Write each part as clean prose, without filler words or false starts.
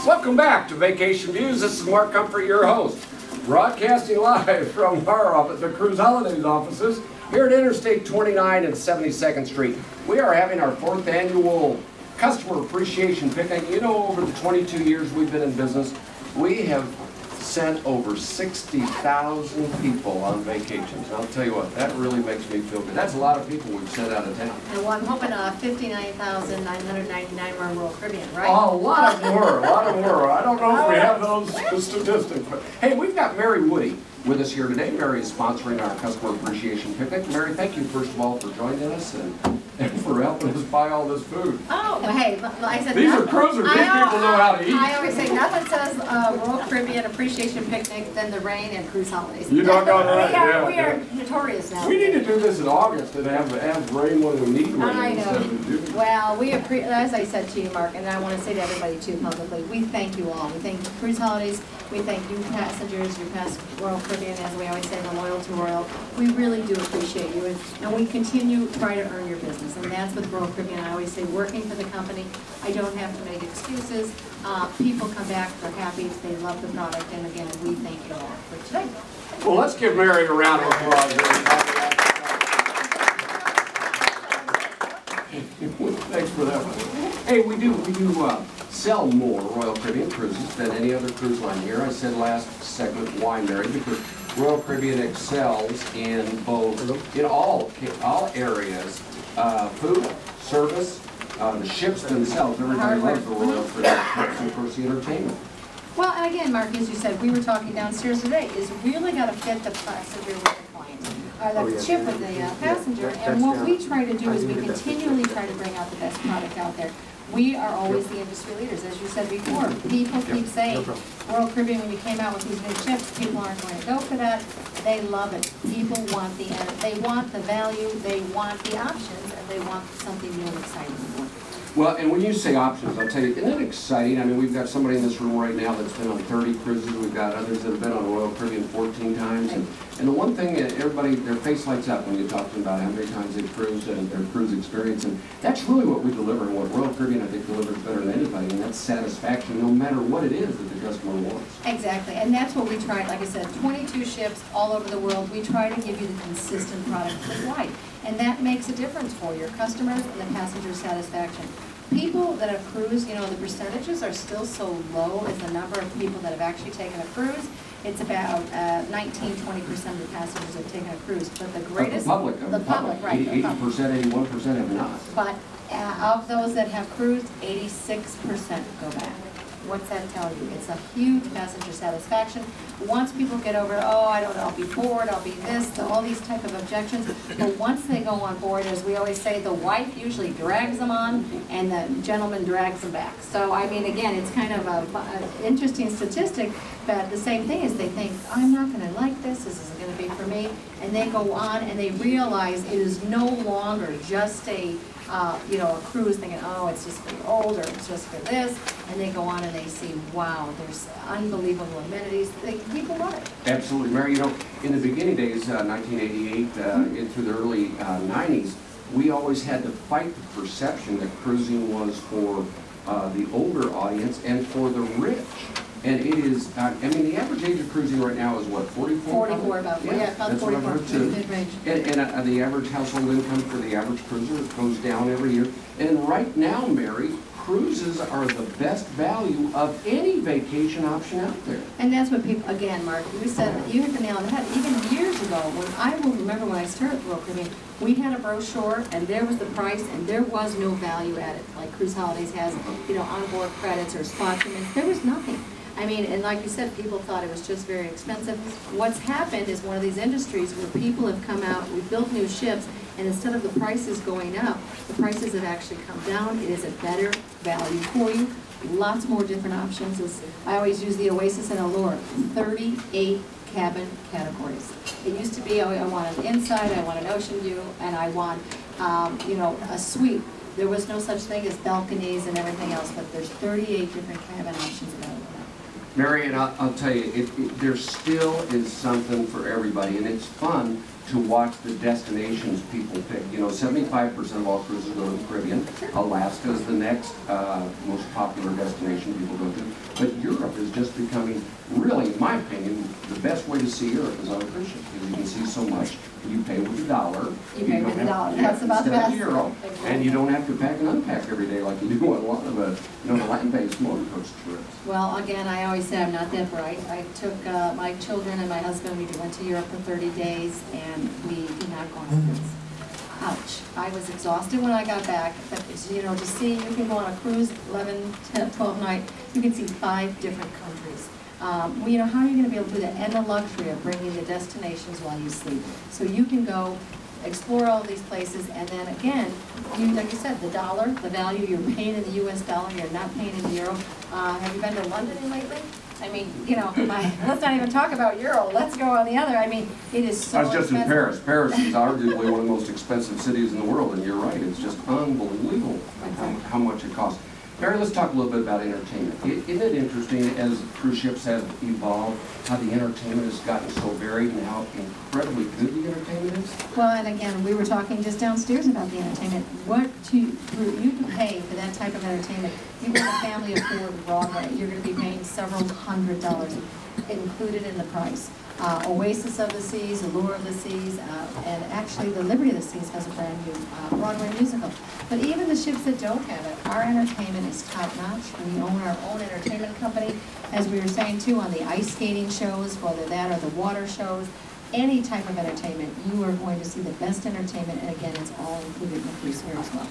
Welcome back to Vacation Views. This is Mark Comfort, your host, broadcasting live from our office, the Cruise Holidays offices, here at Interstate 29 and 72nd Street. We are having our 4th annual Customer Appreciation Picnic. You know, over the 22 years we've been in business, we have sent over 60,000 people on vacations. I'll tell you what, that really makes me feel good. That's a lot of people we've sent out of town. And well, I'm hoping 59,999 were in Royal Caribbean, right? Oh, a lot of them were, a lot of them were. I don't know if we have those statistics. But hey, we've got Mary Woody with us here today. Mary is sponsoring our Customer Appreciation Picnic. Mary, thank you first of all for joining us and for helping us buy all this food. Oh, well, hey, I said these are cruisers. These people know how to eat. I always say nothing says Royal Caribbean Appreciation Picnic than the rain and cruise holidays. You doggone right. We are notorious now. We need to do this in August and have rain when we need rain. I know. Instead of June. Well, as I said to you, Mark, and I want to say to everybody too publicly, we thank you all. We thank Cruise Holidays. We thank you passengers, your past Royal Caribbean, as we always say, the loyal to Royal. We really do appreciate you, and we continue to try to earn your business, and that's with Royal Caribbean. I always say, working for the company, I don't have to make excuses. People come back, they're happy, they love the product, and again, we thank you all for today. Well, let's give Mary a round of applause. Thanks for that one. Hey, we do sell more Royal Caribbean cruises than any other cruise line here. I said last segment why, Mary, because Royal Caribbean excels in all areas, food, service, the ships themselves. Everybody loves the Royal Caribbean ships, and of course the entertainment. Well, and again, Mark, as you said, we were talking downstairs today, is really got to fit the passenger with the client, or the ship with the passenger. And what we try to do is we continually try to bring out the best product out there. We are always the industry leaders, as you said before. People keep saying, Royal Caribbean, when you came out with these new ships, people aren't going to go for that. They love it. People want the value, they want the options, and they want something new and exciting. Well, and when you say options, I'll tell you, isn't it exciting? I mean, we've got somebody in this room right now that's been on 30 cruises. We've got others that have been on Royal Caribbean 14 times. And the one thing that everybody, their face lights up when you talk to them about how many times they've cruised and their cruise experience. And that's really what we deliver, and what Royal Caribbean, I think, delivers better than anybody. And that's satisfaction, no matter what it is that the customer wants. Exactly. And that's what we try. Like I said, 22 ships all over the world. We try to give you the consistent product for life. And that makes a difference for your customers and the passenger satisfaction. People that have cruised, you know, the percentages are still so low as the number of people that have actually taken a cruise. It's about 19–20% of the passengers have taken a cruise. But the greatest... Right. 80%, 81% have not. But of those that have cruised, 86% go back. What's that tell you? It's a huge passenger satisfaction. Once people get over, oh, I don't know, I'll be bored, I'll be this, all these type of objections. But once they go on board, as we always say, the wife usually drags them on and the gentleman drags them back. So, I mean, again, it's kind of an interesting statistic, but the same thing is they think, I'm not going to like this isn't going to be for me. And they go on and they realize it is no longer just a a cruise thinking, oh, it's just for the old, or it's just for this, and they go on and they see, wow, there's unbelievable amenities. People love it. Absolutely, Mary. You know, in the beginning days, 1988, into the early 90s, we always had to fight the perception that cruising was for the older audience and for the rich. And it is, I mean, the average age of cruising right now is what, 44? 44, about 44. 44. And the average household income for the average cruiser goes down every year. And right now, Mary, cruises are the best value of any vacation option out there. And that's what people, again, Mark, you said, you hit the nail on the head. Even years ago, I will remember when I started Royal Caribbean, we had a brochure, and there was the price, and there was no value added, like Cruise Holidays has, onboard credits or spot payments. There was nothing. I mean, and like you said, people thought it was just very expensive. What's happened is one of these industries where people have come out, we've built new ships, and instead of the prices going up, the prices have actually come down. It is a better value for you. Lots more different options. I always use the Oasis and Allure, 38 cabin categories. It used to be, I want an inside, I want an ocean view, and I want, a suite. There was no such thing as balconies and everything else, but there's 38 different cabin options available. Mary, and I'll tell you, there still is something for everybody, and it's fun to watch the destinations people pick. 75% of all cruises go to the Caribbean. Alaska is the next most popular destination people go to. Europe is just becoming, really, in my opinion, the best way to see Europe is on a cruise ship, because you can see so much. You pay with a dollar. You pay with a dollar, that's about the instead of best. euro, and you don't have to pack and unpack every day like you do on a lot of the, the land-based motor coach trips. Well, again, I always say I'm not that bright. I took my children and my husband, we went to Europe for 30 days, and we did not go on a cruise. Ouch. I was exhausted when I got back, but you know, to see, you can go on a cruise 11, 10, 12 night, you can see 5 different countries. Well, you know, how are you going to be able to do that? And the luxury of bringing the destinations while you sleep. So you can go explore all these places, and then again, you, like you said, the dollar, the value, you're paying in the US dollar, you're not paying in the euro. Have you been to London lately? I mean, you know, let's not even talk about euro, let's go on the other. I mean, it is so I was just expensive. in Paris. Paris is arguably one of the most expensive cities in the world, and you're right, it's just unbelievable how much it costs. Mary, let's talk a little bit about entertainment. Isn't it interesting, as cruise ships have evolved, how the entertainment has gotten so varied and how incredibly good the entertainment is? Well, and again, we were talking just downstairs about the entertainment. You can pay for that type of entertainment. You get a family of 4 to Broadway, you're going to be paying several $100s included in the price. Oasis of the Seas, Allure of the Seas, and actually the Liberty of the Seas has a brand new Broadway musical. But even the ships that don't have it, our entertainment is top notch. We own our own entertainment company, as we were saying too, on the ice skating shows, whether that or the water shows, any type of entertainment, you are going to see the best entertainment, and again, it's all included in the cruise fare as well.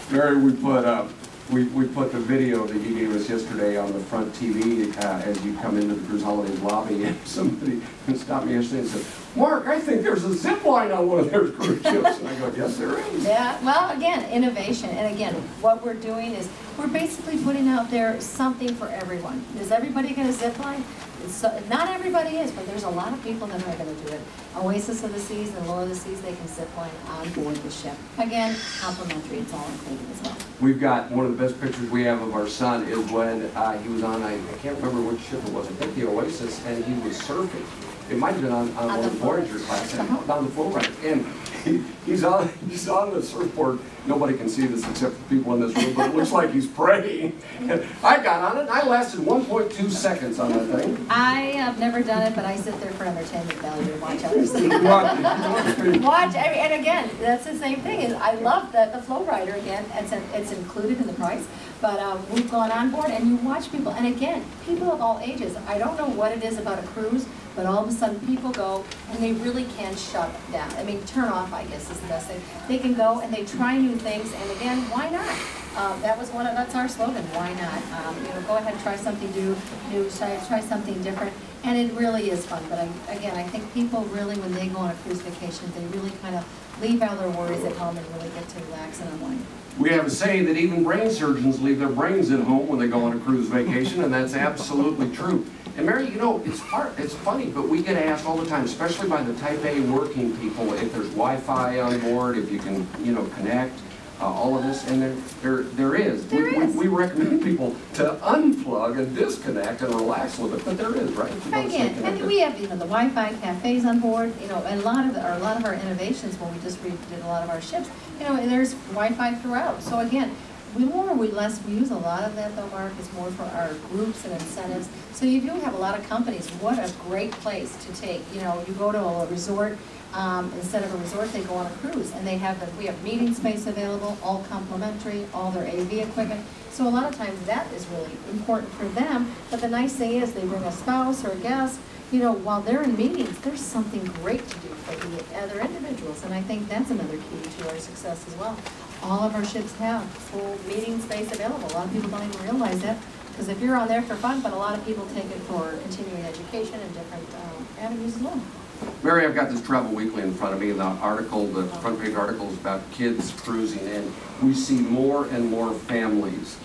Mary, we put the video that you gave us yesterday on the front TV as you come into the Cruise Holidays lobby, and somebody stopped me yesterday and said, "Mark, I think there's a zip line on one of their cruise ships." And I go, "Yes, there is." Yeah, well, again, innovation, and again, what we're doing is we're basically putting out there something for everyone. Is everybody going to zip line? Not everybody is, but there's a lot of people that are going to do it. Oasis of the Seas and Allure of the Seas, they can zip line on board the ship. Again, complimentary, it's all included as well. We've got one of the best pictures we have of our son is when he was on, I can't remember which ship it was, I think the Oasis, and he was surfing. It might have been on one of the Voyager class, down the floor, right. And he's on the surfboard. Nobody can see this except the people in this room, but it looks like he's praying. And I got on it, and I lasted 1.2 seconds on that thing. I have never done it, but I sit there for entertainment value to watch others. Watch, and again, that's the same thing. Is I love that the Flow Rider, again, it's included in the price, but we've gone on board, and you watch people, and again, people of all ages. I don't know what it is about a cruise, but all of a sudden people go, and they really can shut down. I mean, turn off, I guess, is the best thing. They can go, and they try new things, and again, why not? That's our slogan, why not? You know, go ahead and try something new, try something different, and it really is fun. But again, I think people really, when they go on a cruise vacation, they really kind of leave all their worries at home and really get to relax and unwind. We have a saying that even brain surgeons leave their brains at home when they go on a cruise vacation, and that's absolutely true. And Mary, you know, it's funny, but we get asked all the time, especially by the Type A working people, if there's Wi-Fi on board, if you can, you know, connect, all of this, and there is. We recommend people to unplug and disconnect and relax with it, but there is, right? Again, and we have, you know, the Wi-Fi cafes on board, you know, and a lot of our innovations when we just redid a lot of our ships, you know, and there's Wi-Fi throughout. So again, we more or less, we use a lot of that though, Mark, it's more for our groups and incentives. So you do have a lot of companies, what a great place to take, you know, you go to a resort, instead of a resort, they go on a cruise, and we have meeting space available, all complimentary, all their AV equipment. So a lot of times that is really important for them, but the nice thing is they bring a spouse or a guest, you know, while they're in meetings, there's something great to do for the other individuals, and I think that's another key to our success as well. All of our ships have full meeting space available. A lot of people don't even realize that, because if you're on there for fun, but a lot of people take it for continuing education and different avenues as well. Mary, I've got this Travel Weekly in front of me, and the front page article is about kids cruising, and we see more and more families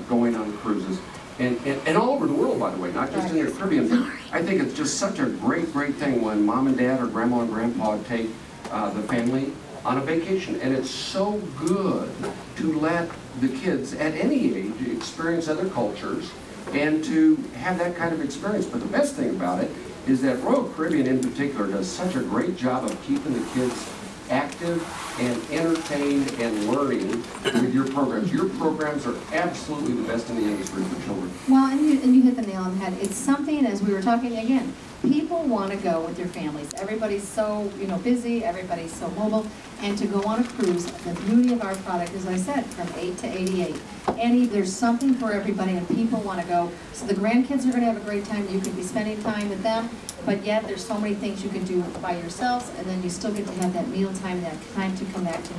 going on cruises, and all over the world, by the way, not just in the Caribbean. But I think it's just such a great thing when mom and dad or grandma and grandpa take the family on a vacation, and it's so good to let the kids at any age experience other cultures and to have that kind of experience. But the best thing about it is that Royal Caribbean in particular does such a great job of keeping the kids active and entertained and learning with your programs. Your programs are absolutely the best in the industry for children. Well, and you hit the nail on the head. It's something, as we were talking again, people want to go with their families. Everybody's so, busy, everybody's so mobile, and to go on a cruise, the beauty of our product, as I said, from 8 to 88. There's something for everybody, and people want to go. So the grandkids are going to have a great time. You can be spending time with them, but yet there's so many things you can do by yourselves, and then you still get to have that meal time, that time to come back to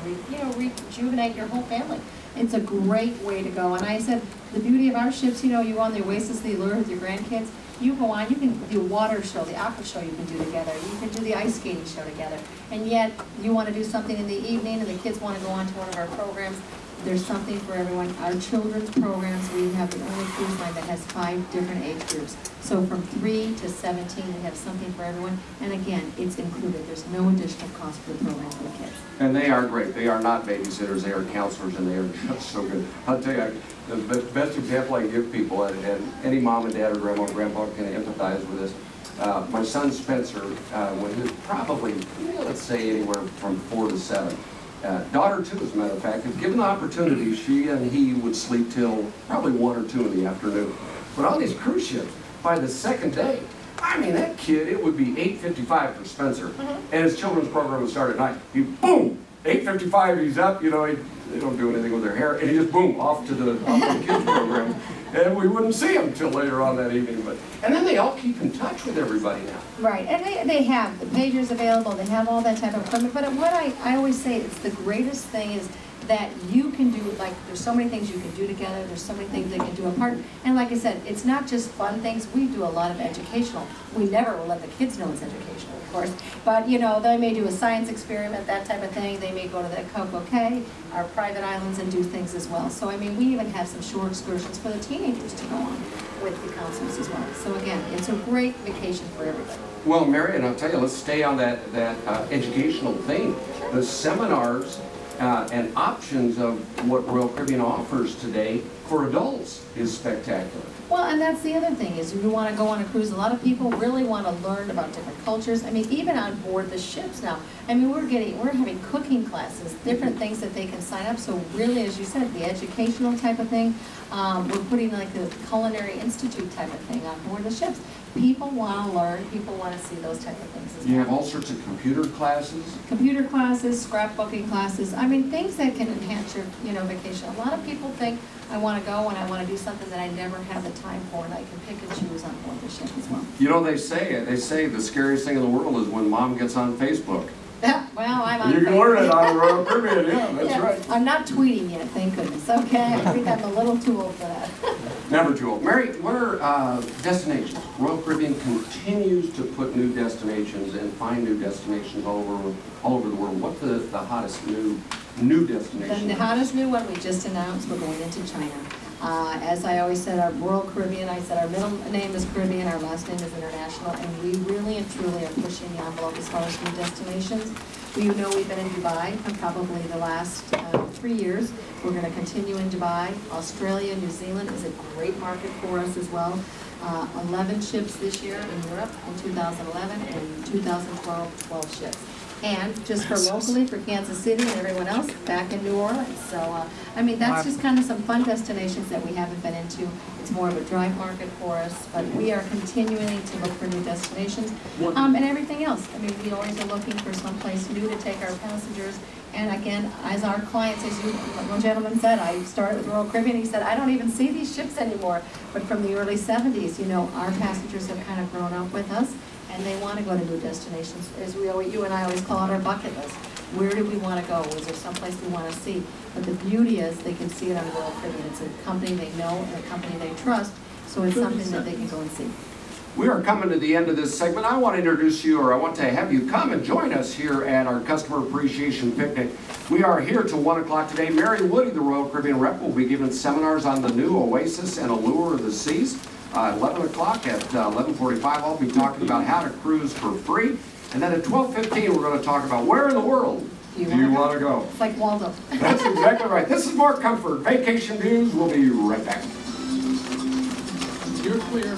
rejuvenate your whole family. It's a great way to go. And I said, the beauty of our ships, you go on the Oasis, the Allure with your grandkids. You go on, you can do a water show, the aqua show you can do together. You can do the ice skating show together. And yet, you want to do something in the evening, and the kids want to go on to one of our programs. There's something for everyone. Our children's programs, we have the only cruise line that has 5 different age groups. So from 3 to 17, we have something for everyone. And again, it's included. There's no additional cost for the program for the kids. And they are great. They are not babysitters. They are counselors, and they are just so good. I'll tell you, the best example I can give people, and any mom and dad or grandma and grandpa can empathize with this. My son Spencer, when he was probably, let's say, anywhere from 4 to 7, daughter too, as a matter of fact, if given the opportunity, she and he would sleep till probably 1 or 2 in the afternoon. But on these cruise ships, by the second day, I mean, that kid, it would be 8:55 for Spencer, and his children's program would start at night. He, boom, 8:55, he's up, they don't do anything with their hair, and he just, boom, off to the kids program. And we wouldn't see him till later on that evening. And then they all keep in touch with everybody now. Right, and they have the pagers available, they have all that type of equipment, but what I always say, it's the greatest thing is that you can do, there's so many things you can do together, there's so many things they can do apart, and like I said, it's not just fun things, we do a lot of educational. We never will let the kids know it's educational, of course, but they may do a science experiment, that type of thing, they may go to the Coco Cay, our private islands, and do things as well. So I mean, we even have some short excursions for the teenagers to go on with the counselors as well. So again, it's a great vacation for everybody. Well, Mary, and I'll tell you, let's stay on that educational theme. The seminars and options of what Royal Caribbean offers today for adults is spectacular. Well, and that's the other thing, is you want to go on a cruise. A lot of people really want to learn about different cultures. I mean, even on board the ships now. I mean, we're having cooking classes, different things that they can sign up. So really, as you said, the educational type of thing. We're putting like a culinary institute type of thing on board the ships. People want to learn. People want to see those type of things as well. You have all sorts of computer classes. Computer classes, scrapbooking classes. I mean, things that can enhance your, vacation. A lot of people think, I want to go and I want to do something that I never have the time for, and I can pick and choose on board the ship as well. They say the scariest thing in the world is when mom gets on Facebook. Well, I'm on You can Facebook. learn it on Royal Caribbean, yeah, that's right. I'm not tweeting yet, thank goodness. Okay, I think I'm a little too old for that. Never too old. Mary, what are destinations? Royal Caribbean continues to put new destinations and find new destinations all over the world. What's the hottest new destination? The hottest new one we just announced, we're going into China. As I always said, our Royal Caribbean, I said our middle name is Caribbean, our last name is International, and we really and truly are pushing the envelope as far as new destinations. We've been in Dubai for probably the last 3 years. We're going to continue in Dubai. Australia, New Zealand is a great market for us as well. 11 ships this year in Europe in 2011, and in 2012, 12 ships. And just for locally, for Kansas City and everyone else, back in New Orleans. So, I mean, that's just kind of some fun destinations that we haven't been into. It's more of a drive market for us, but we are continuing to look for new destinations and everything else. I mean, we always are looking for someplace new to take our passengers. And again, as our clients, as one gentleman said, I started with Royal Caribbean, he said, I don't even see these ships anymore. But from the early 70s, our passengers have kind of grown up with us, and they want to go to new destinations. As you and I always call it our bucket list. Where do we want to go? Is there someplace we want to see? But the beauty is they can see it on Royal Caribbean. It's a company they know and a company they trust, so it's something that they can go and see. We are coming to the end of this segment. I want to introduce you, or I want to have you come and join us here at our Customer Appreciation Picnic. We are here till 1 o'clock today. Mary Woody, the Royal Caribbean rep, will be giving seminars on the new Oasis and Allure of the Seas. 11 o'clock at 11:45, I'll be talking about how to cruise for free. And then at 12:15, we're going to talk about where in the world do you want to go. It's like Waldo. That's exactly right. This is More Comfort Vacation Views. We'll be right back. You're clear.